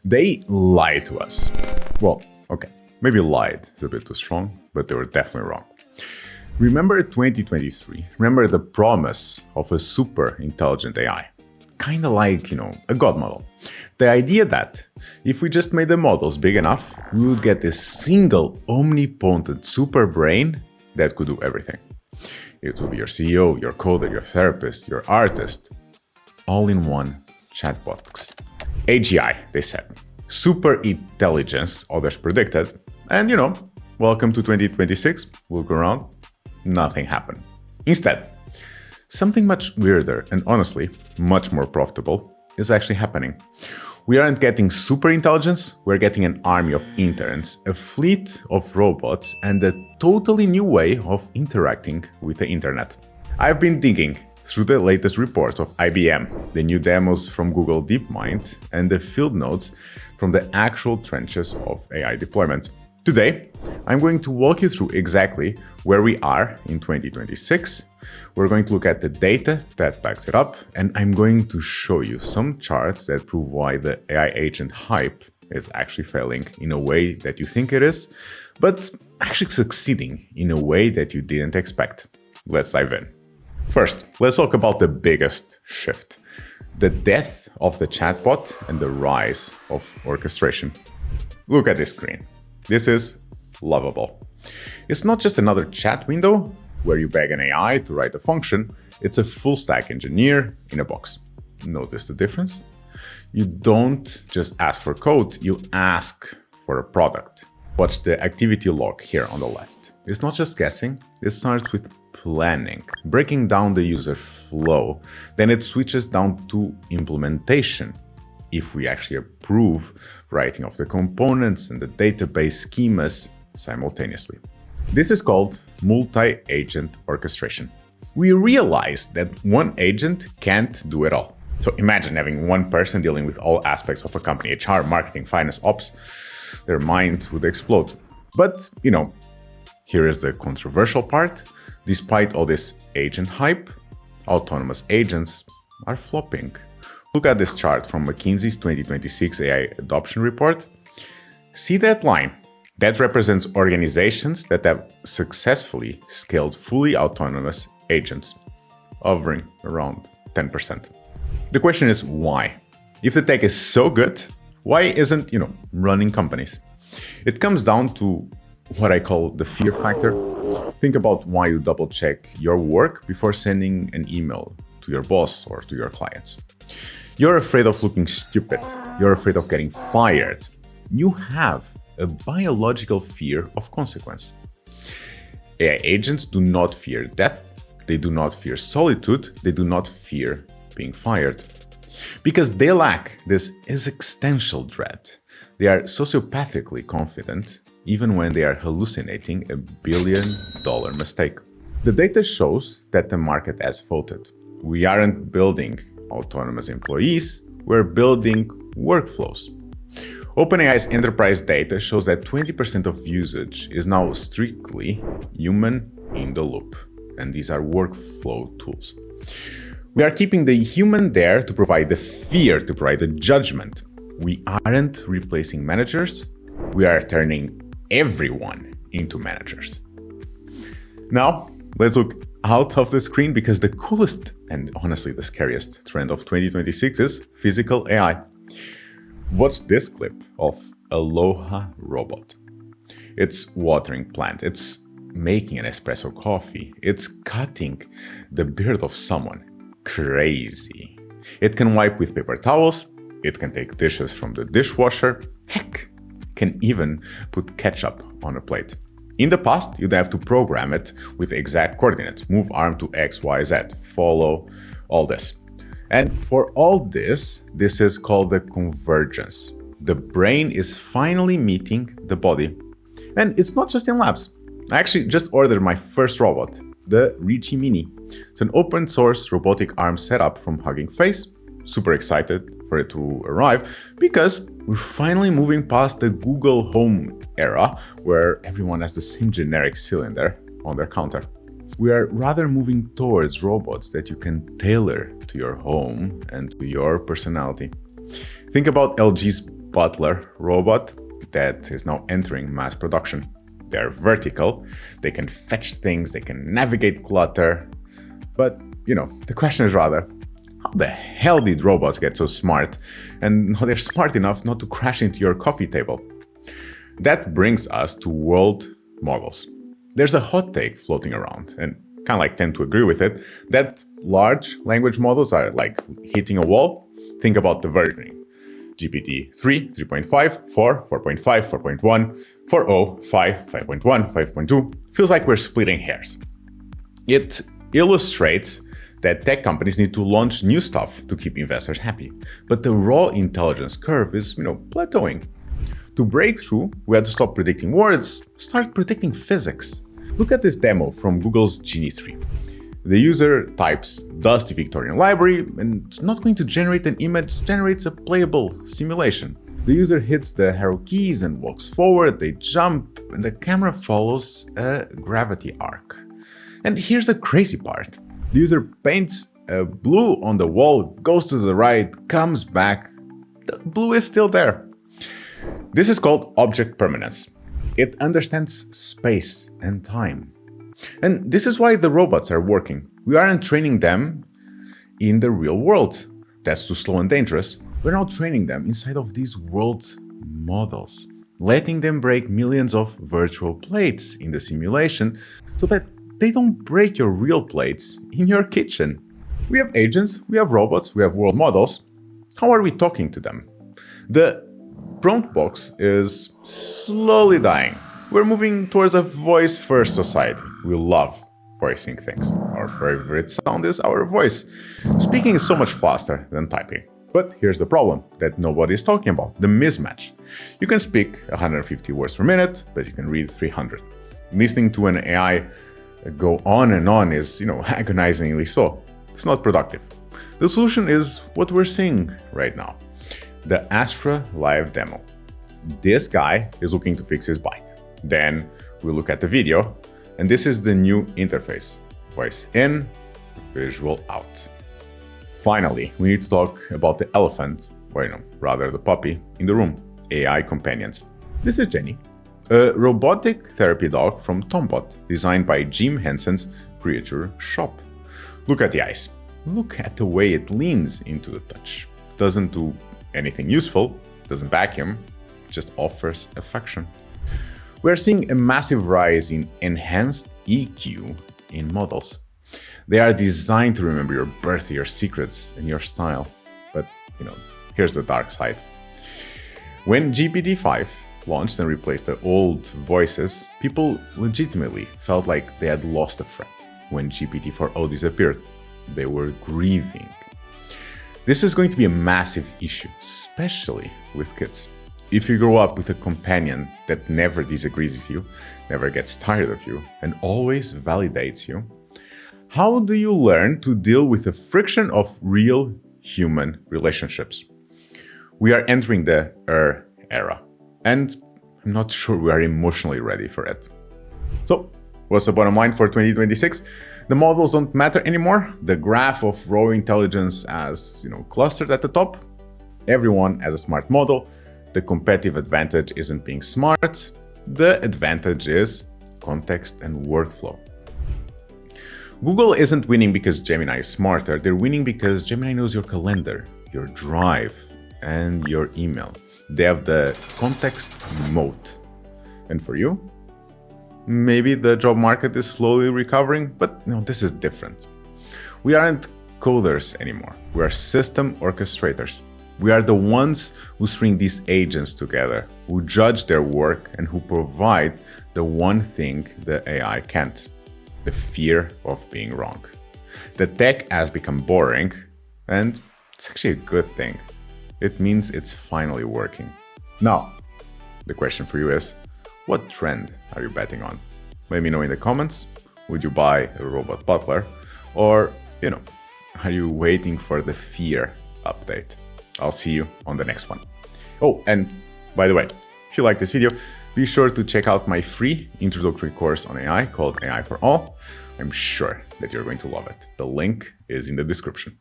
They lied to us. Well, okay, maybe lied is a bit too strong, but they were definitely wrong. Remember 2023? Remember the promise of a super intelligent AI? Kind of like, a God model. The idea that if we just made the models big enough, we would get this single omnipotent super brain that could do everything. It would be your CEO, your coder, your therapist, your artist, all in one chat box. AGI, they said. Super intelligence, others predicted. And welcome to 2026. Look around, nothing happened. Instead, something much weirder and honestly much more profitable is actually happening. We aren't getting super intelligence, we're getting an army of interns, a fleet of robots, and a totally new way of interacting with the internet. I've been digging through the latest reports of IBM, the new demos from Google DeepMind, and the field notes from the actual trenches of AI deployment. Today, I'm going to walk you through exactly where we are in 2026. We're going to look at the data that backs it up, and I'm going to show you some charts that prove why the AI agent hype is actually failing in a way that you think it is, but actually succeeding in a way that you didn't expect. Let's dive in. First, let's talk about the biggest shift: the death of the chatbot and the rise of orchestration. Look at this screen. This is lovable. It's not just another chat window where you beg an AI to write a function. It's a full stack engineer in a box. Notice the difference? You don't just ask for code, you ask for a product. Watch the activity log here on the left. It's not just guessing, it starts with planning, breaking down the user flow. Then it switches down to implementation. If we actually approve writing of the components and the database schemas simultaneously. This is called multi-agent orchestration. We realize that one agent can't do it all. So imagine having one person dealing with all aspects of a company: HR, marketing, finance, ops. Their mind would explode. But, here is the controversial part. Despite all this agent hype, autonomous agents are flopping. Look at this chart from McKinsey's 2026 AI adoption report. See that line? That represents organizations that have successfully scaled fully autonomous agents, hovering around 10%. The question is why? If the tech is so good, why isn't, running companies? It comes down to what I call the fear factor. Think about why you double check your work before sending an email to your boss or to your clients. You're afraid of looking stupid. You're afraid of getting fired. You have a biological fear of consequence. AI agents do not fear death. They do not fear solitude. They do not fear being fired. Because they lack this existential dread. They are sociopathically confident even when they are hallucinating a billion-dollar mistake. The data shows that the market has voted. We aren't building autonomous employees, we're building workflows. OpenAI's enterprise data shows that 20% of usage is now strictly human in the loop, and these are workflow tools. We are keeping the human there to provide the fear, to provide the judgment. We aren't replacing managers, we are turning everyone into managers. Now, let's look out of the screen because the coolest and honestly the scariest trend of 2026 is physical AI. Watch this clip of Aloha robot. It's watering plant, it's making an espresso coffee, it's cutting the beard of someone. Crazy. It can wipe with paper towels, it can take dishes from the dishwasher, heck, can even put ketchup on a plate. In the past, you'd have to program it with exact coordinates, move arm to X, Y, Z, follow all this. And for all this, this is called the convergence. The brain is finally meeting the body. And it's not just in labs. I actually just ordered my first robot, the Genie Mini. It's an open source robotic arm setup from Hugging Face. Super excited for it to arrive because we're finally moving past the Google Home era where everyone has the same generic cylinder on their counter. We are rather moving towards robots that you can tailor to your home and to your personality. Think about LG's butler robot that is now entering mass production. They're vertical, they can fetch things, they can navigate clutter. But, the question is rather, how the hell did robots get so smart? And they're smart enough not to crash into your coffee table. That brings us to world models. There's a hot take floating around, and kind of like tend to agree with it, that large language models are like hitting a wall. Think about the versioning. GPT 3, 3.5, 4, 4.5, 4.1, 4.0, 5, 5.1, 5.2. Feels like we're splitting hairs. It illustrates that tech companies need to launch new stuff to keep investors happy. But the raw intelligence curve is, plateauing. To break through, we had to stop predicting words, start predicting physics. Look at this demo from Google's Genie 3. The user types dusty Victorian library, and it's not going to generate an image, it generates a playable simulation. The user hits the arrow keys and walks forward, they jump, and the camera follows a gravity arc. And here's the crazy part. The user paints a blue on the wall, goes to the right, comes back, the blue is still there. This is called object permanence. It understands space and time. And this is why the robots are working. We aren't training them in the real world. That's too slow and dangerous. We're now training them inside of these world models, letting them break millions of virtual plates in the simulation so that they don't break your real plates in your kitchen. We have agents, we have robots, we have world models. How are we talking to them? The prompt box is slowly dying. We're moving towards a voice-first society. We love voicing things. Our favorite sound is our voice. Speaking is so much faster than typing. But here's the problem that nobody is talking about, the mismatch. You can speak 150 words per minute, but you can read 300. Listening to an AI go on and on is, agonizingly so. It's not productive. The solution is what we're seeing right now. The Astra live demo. This guy is looking to fix his bike. Then we look at the video, and this is the new interface. Voice in, visual out. Finally, we need to talk about the elephant, or rather the puppy, in the room, AI companions. This is Genie, a robotic therapy dog from Chatbot, designed by Jim Henson's creature shop. Look at the eyes. Look at the way it leans into the touch. Doesn't do anything useful, doesn't vacuum, just offers affection. We are seeing a massive rise in enhanced EQ in models. They are designed to remember your birth, your secrets, and your style. But, here's the dark side. When GPT-5 launched and replaced the old voices, people legitimately felt like they had lost a friend. When GPT-4o disappeared, they were grieving. This is going to be a massive issue, especially with kids. If you grow up with a companion that never disagrees with you, never gets tired of you, and always validates you, how do you learn to deal with the friction of real human relationships? We are entering the era, and I'm not sure we are emotionally ready for it. So, what's the bottom line for 2026? The models don't matter anymore. The graph of raw intelligence as, clustered at the top. Everyone has a smart model. The competitive advantage isn't being smart. The advantage is context and workflow. Google isn't winning because Gemini is smarter. They're winning because Gemini knows your calendar, your drive, and your email. They have the context moat. And for you, maybe the job market is slowly recovering, but this is different. We aren't coders anymore. We are system orchestrators. We are the ones who string these agents together, who judge their work, and who provide the one thing the AI can't: the fear of being wrong. The tech has become boring, and it's actually a good thing. It means it's finally working. Now, the question for you is, what trend are you betting on? Let me know in the comments. Would you buy a robot butler? Or, are you waiting for the fear update? I'll see you on the next one. Oh, and by the way, if you like this video, be sure to check out my free introductory course on AI called AI for All. I'm sure that you're going to love it. The link is in the description.